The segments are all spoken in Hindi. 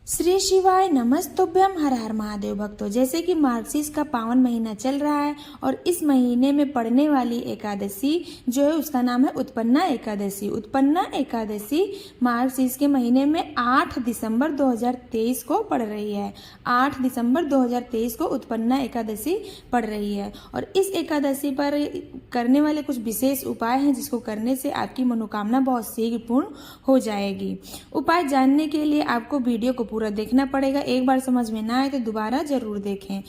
श्री शिवाय नमस्तुभ्यम। हर हर महादेव भक्तों, जैसे कि मार्गशीर्ष का पावन महीना चल रहा है और इस महीने में पड़ने वाली एकादशी जो है उसका नाम है उत्पन्ना एकादशी। उत्पन्ना एकादशी मार्गशीर्ष के महीने में 8 दिसंबर 2023 को पड़ रही है। 8 दिसंबर 2023 को उत्पन्ना एकादशी पड़ रही है और इस एकादशी पर करने वाले कुछ विशेष उपाय हैं जिसको करने से आपकी मनोकामना बहुत शीघ्र पूर्ण हो जाएगी। उपाय जानने के लिए आपको वीडियो को पूरा देखना पड़ेगा। एक बार समझ में ना आए तो दोबारा जरूर देखें।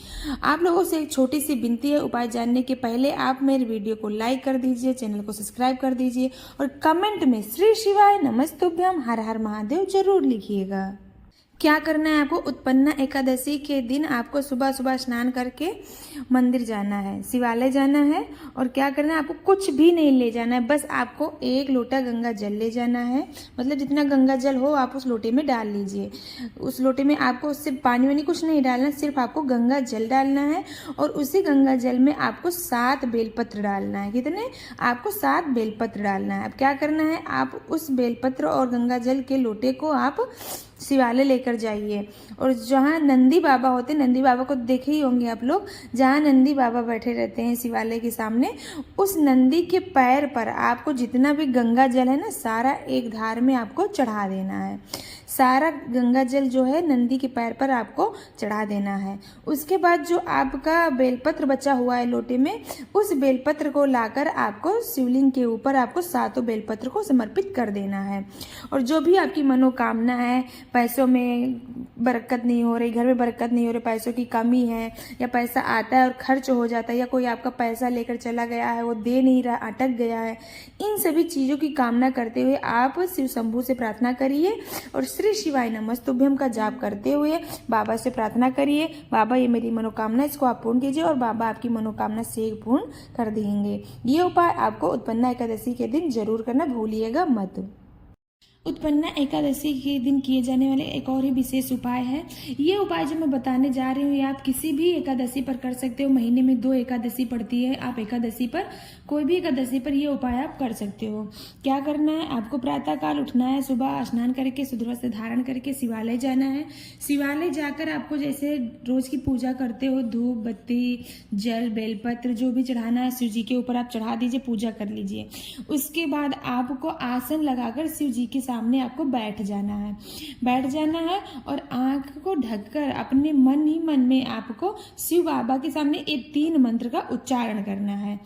आप लोगों से एक छोटी सी विनती है, उपाय जानने के पहले आप मेरे वीडियो को लाइक कर दीजिए, चैनल को सब्सक्राइब कर दीजिए और कमेंट में श्री शिवाय नमस्तुभ्यम हर हर महादेव जरूर लिखिएगा। क्या करना है आपको? उत्पन्ना एकादशी के दिन आपको सुबह सुबह स्नान करके मंदिर जाना है, शिवालय जाना है और क्या करना है आपको? कुछ भी नहीं ले जाना है, बस आपको 1 लोटा गंगा जल ले जाना है। मतलब जितना गंगा जल हो आप उस लोटे में डाल लीजिए। उस लोटे में आपको उससे पानी वानी कुछ नहीं डालना, सिर्फ आपको गंगा जल डालना है और उसी गंगा जल में आपको 7 बेलपत्र डालना है। कितने? आपको 7 बेलपत्र डालना है। अब क्या करना है, आप उस बेलपत्र और गंगा जल के लोटे को आप शिवालय लेकर जाइए और जहाँ नंदी बाबा होते हैं, नंदी बाबा को देखे ही होंगे आप लोग, जहाँ नंदी बाबा बैठे रहते हैं शिवालय के सामने, उस नंदी के पैर पर आपको जितना भी गंगा जल है ना, सारा एक धार में आपको चढ़ा देना है। सारा गंगा जल जो है नंदी के पैर पर आपको चढ़ा देना है। उसके बाद जो आपका बेलपत्र बचा हुआ है लोटे में, उस बेलपत्र को लाकर आपको शिवलिंग के ऊपर आपको 7 बेलपत्र को समर्पित कर देना है। और जो भी आपकी मनोकामना है, पैसों में बरकत नहीं हो रही, घर में बरकत नहीं हो रही, पैसों की कमी है या पैसा आता है और खर्च हो जाता है या कोई आपका पैसा लेकर चला गया है वो दे नहीं रहा, अटक गया है, इन सभी चीज़ों की कामना करते हुए आप शिव शंभू से प्रार्थना करिए और श्री शिवाय नमस्तुभ्यम का जाप करते हुए बाबा से प्रार्थना करिए, बाबा ये मेरी मनोकामना इसको आप पूर्ण कीजिए और बाबा आपकी मनोकामना शीघ्र पूर्ण कर देंगे। ये उपाय आपको उत्पन्ना एकादशी के दिन जरूर करना भूलिएगा मत। उत्पन्ना एकादशी के दिन किए जाने वाले एक और ही विशेष उपाय है। ये उपाय जो मैं बताने जा रही हूँ ये आप किसी भी एकादशी पर कर सकते हो। महीने में 2 एकादशी पड़ती है, आप एकादशी पर कोई भी एकादशी पर ये उपाय आप कर सकते हो। क्या करना है, आपको प्रातः काल उठना है, सुबह स्नान करके शुद्ध वस्त्र धारण करके शिवालय जाना है। शिवालय जाकर आपको जैसे रोज की पूजा करते हो, धूप बत्ती जल बेलपत्र जो भी चढ़ाना है शिव जी के ऊपर आप चढ़ा दीजिए, पूजा कर लीजिए। उसके बाद आपको आसन लगाकर शिव जी के सामने आपको बैठ जाना है और आंख को ढककर अपने मन ही मन में आपको शिव बाबा के सामने ये 3 मंत्र का उच्चारण करना है।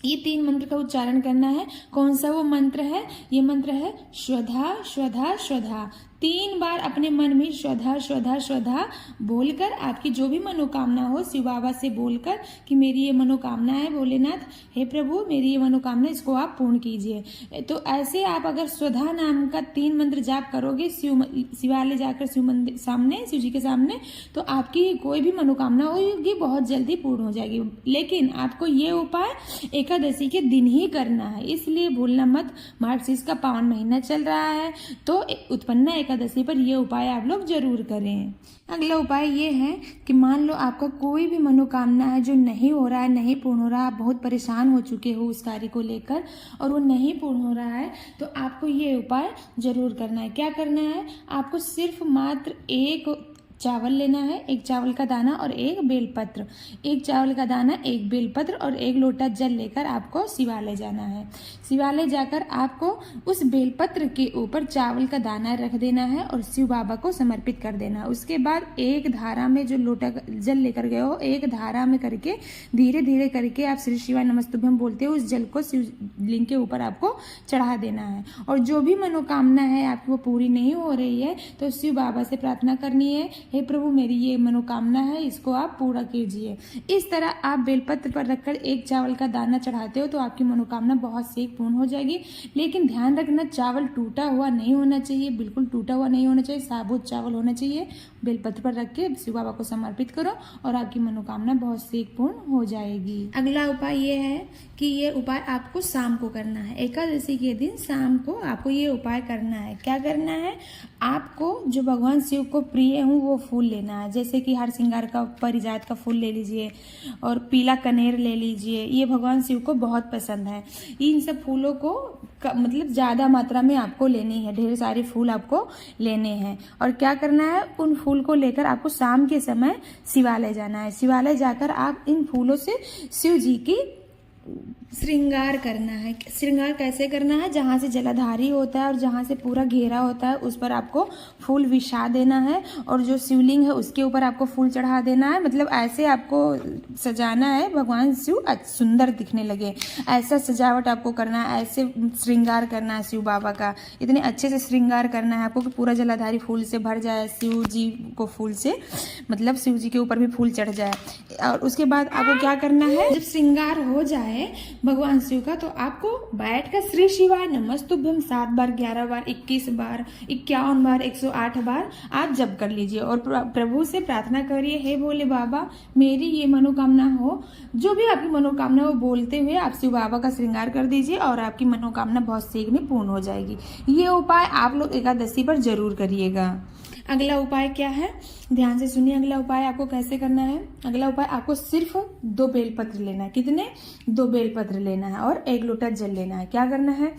ये 3 मंत्र का उच्चारण करना है। कौन सा वो मंत्र है? ये मंत्र है श्रद्धा श्रद्धा श्रद्धा। 3 बार अपने मन में श्रद्धा श्रद्धा श्रद्धा बोलकर आपकी जो भी मनोकामना हो शिव बाबा से बोलकर कि मेरी ये मनोकामना है भोलेनाथ, हे प्रभु मेरी ये मनोकामना इसको आप पूर्ण कीजिए। तो ऐसे आप अगर श्रद्धा नाम का 3 मंत्र जाप करोगे शिवालय जाकर शिव मंदिर सामने, शिव जी के सामने, तो आपकी कोई भी मनोकामना होगी बहुत जल्दी पूर्ण हो जाएगी। लेकिन आपको ये उपाय एकादशी के दिन ही करना है, इसलिए भूलना मत। मार्गशीर्ष का पावन महीना चल रहा है तो उत्पन्ना एकादशी पर यह उपाय आप लोग जरूर करें। अगला उपाय ये है कि मान लो आपका कोई भी मनोकामना है जो नहीं हो रहा है, नहीं पूर्ण हो रहा है, आप बहुत परेशान हो चुके हो उस कार्य को लेकर और वो नहीं पूर्ण हो रहा है, तो आपको ये उपाय जरूर करना है। क्या करना है, आपको सिर्फ मात्र 1 चावल लेना है, 1 चावल का दाना और 1 बेलपत्र। 1 चावल का दाना, 1 बेलपत्र और 1 लोटा जल लेकर आपको शिवालय जाना है। शिवालय जाकर आपको उस बेलपत्र के ऊपर चावल का दाना रख देना है और शिव बाबा को समर्पित कर देना है। उसके बाद एक धारा में जो लोटा जल लेकर गए हो, एक धारा में करके धीरे धीरे करके आप श्री शिवाय नमस्तुभ्यम बोलते हो उस जल को शिवलिंग के ऊपर आपको चढ़ा देना है। और जो भी मनोकामना है आपकी वो पूरी नहीं हो रही है तो शिव बाबा से प्रार्थना करनी है, हे प्रभु मेरी ये मनोकामना है इसको आप पूरा कीजिए। इस तरह आप बेलपत्र पर रखकर 1 चावल का दाना चढ़ाते हो तो आपकी मनोकामना बहुत शीघ्र पूर्ण हो जाएगी। लेकिन ध्यान रखना चावल टूटा हुआ नहीं होना चाहिए, बिल्कुल टूटा हुआ नहीं होना चाहिए, साबुत चावल होना चाहिए। बेलपत्र पर रख के शिव बाबा को समर्पित करो और आपकी मनोकामना बहुत शीघ्र पूर्ण हो जाएगी। अगला उपाय ये है कि ये उपाय आपको शाम को करना है। एकादशी के दिन शाम को आपको ये उपाय करना है। क्या करना है, आपको जो भगवान शिव को प्रिय हो वो फूल लेना है, जैसे कि हर श्रृंगार का पारिजात का फूल ले लीजिए और पीला कनेर ले लीजिए, ये भगवान शिव को बहुत पसंद है। इन सब फूलों को मतलब ज़्यादा मात्रा में आपको लेनी है, ढेर सारे फूल आपको लेने हैं। और क्या करना है, उन फूल को लेकर आपको शाम के समय शिवालय जाना है। शिवालय जाकर आप इन फूलों से शिव जी की श्रृंगार करना है। श्रृंगार कैसे करना है, जहाँ से जलाधारी होता है और जहाँ से पूरा घेरा होता है उस पर आपको फूल विछा देना है, और जो शिवलिंग है उसके ऊपर आपको फूल चढ़ा देना है। मतलब ऐसे आपको सजाना है भगवान शिव सुंदर दिखने लगे, ऐसा सजावट आपको करना है, ऐसे श्रृंगार करना है शिव बाबा का, इतने अच्छे से श्रृंगार करना है आपको कि पूरा जलाधारी फूल से भर जाए, शिव जी को फूल से मतलब शिव जी के ऊपर भी फूल चढ़ जाए। और उसके बाद आपको क्या करना है, जब श्रृंगार हो जाए भगवान शिव का तो आपको बैठ कर श्री शिवाय नमस्तुभ्यम 7 बार, 11 बार, 21 बार, 51 बार, 108 बार आप जप कर लीजिए और प्रभु से प्रार्थना करिए, हे भोले बाबा मेरी ये मनोकामना हो। जो भी आपकी मनोकामना हो बोलते हुए आप शिव बाबा का श्रृंगार कर दीजिए और आपकी मनोकामना बहुत शीघ्र में पूर्ण हो जाएगी। ये उपाय आप लोग एकादशी पर जरूर करिएगा। अगला उपाय क्या है, ध्यान से सुनिए। अगला उपाय आपको कैसे करना है, अगला उपाय आपको सिर्फ 2 बेलपत्र लेना है। कितने, 2 बेलपत्र लेना है और 1 लोटा जल लेना है। क्या करना है,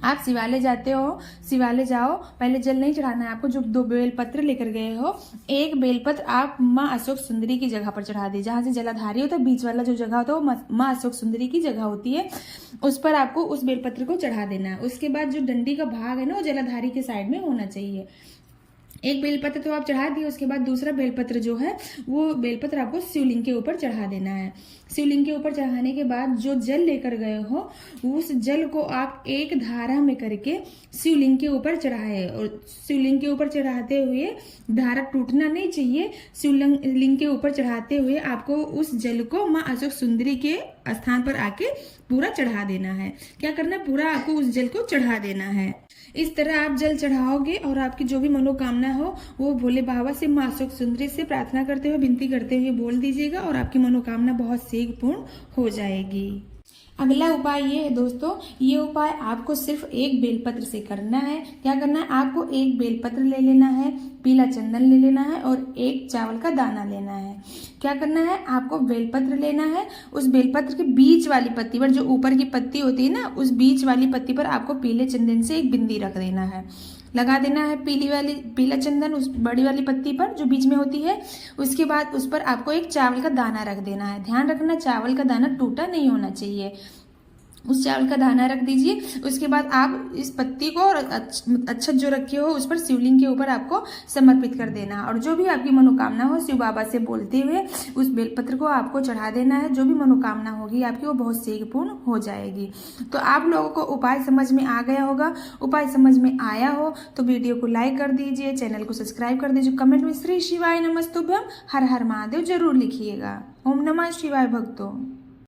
आप शिवालय जाते हो, शिवालय जाओ, पहले जल नहीं चढ़ाना है आपको। जो 2 बेलपत्र लेकर गए हो, 1 बेलपत्र आप माँ अशोक सुंदरी की जगह पर चढ़ा दी, जहाँ से जलाधारी होता है बीच वाला जो जगह होता है वो माँ अशोक सुंदरी की जगह होती है, उस पर आपको उस बेलपत्र को चढ़ा देना है। उसके बाद जो डंडी का भाग है ना वो जलाधारी के साइड में होना चाहिए। 1 बेलपत्र तो आप चढ़ा दिए, उसके बाद दूसरा बेलपत्र जो है वो बेलपत्र आपको शिवलिंग के ऊपर चढ़ा देना है। शिवलिंग के ऊपर चढ़ाने के बाद जो जल लेकर गए हो उस जल को आप एक धारा में करके शिवलिंग के ऊपर चढ़ाए, और शिवलिंग के ऊपर चढ़ाते हुए धारा टूटना नहीं चाहिए। शिवलिंग के ऊपर चढ़ाते हुए आपको उस जल को माँ अशोक सुंदरी के स्थान पर आके पूरा चढ़ा देना है। क्या करना है, पूरा आपको उस जल को चढ़ा देना है। इस तरह आप जल चढ़ाओगे और आपकी जो भी मनोकामना हो वो भोले बाबा से माँ अशोक सुंदरी से प्रार्थना करते हुए, विनती करते हुए बोल दीजिएगा और आपकी मनोकामना बहुत शीघ्र पूर्ण हो जाएगी। अगला उपाय ये है दोस्तों, ये उपाय आपको सिर्फ 1 बेलपत्र से करना है। क्या करना है, आपको 1 बेलपत्र ले लेना है, पीला चंदन ले लेना है और 1 चावल का दाना लेना है। क्या करना है, आपको बेलपत्र लेना है, उस बेलपत्र के बीच वाली पत्ती पर, जो ऊपर की पत्ती होती है ना, उस बीच वाली पत्ती पर आपको पीले चंदन से 1 बिंदी रख देना है, लगा देना है पीला चंदन उस बड़ी वाली पत्ती पर जो बीच में होती है। उसके बाद उस पर आपको 1 चावल का दाना रख देना है। ध्यान रखना चावल का दाना टूटा नहीं होना चाहिए, उस चावल का दाना रख दीजिए। उसके बाद आप इस पत्ती को और अक्षत जो रखे हो उस पर शिवलिंग के ऊपर आपको समर्पित कर देना है, और जो भी आपकी मनोकामना हो शिव बाबा से बोलते हुए उस बेलपत्र को आपको चढ़ा देना है। जो भी मनोकामना होगी आपकी वो बहुत शीघ्र पूर्ण हो जाएगी। तो आप लोगों को उपाय समझ में आ गया होगा। उपाय समझ में आया हो तो वीडियो को लाइक कर दीजिए, चैनल को सब्सक्राइब कर दीजिए, कमेंट में श्री शिवाय नमस्तुभ्यम हर हर महादेव जरूर लिखिएगा। ओम नमः शिवाय भक्तों।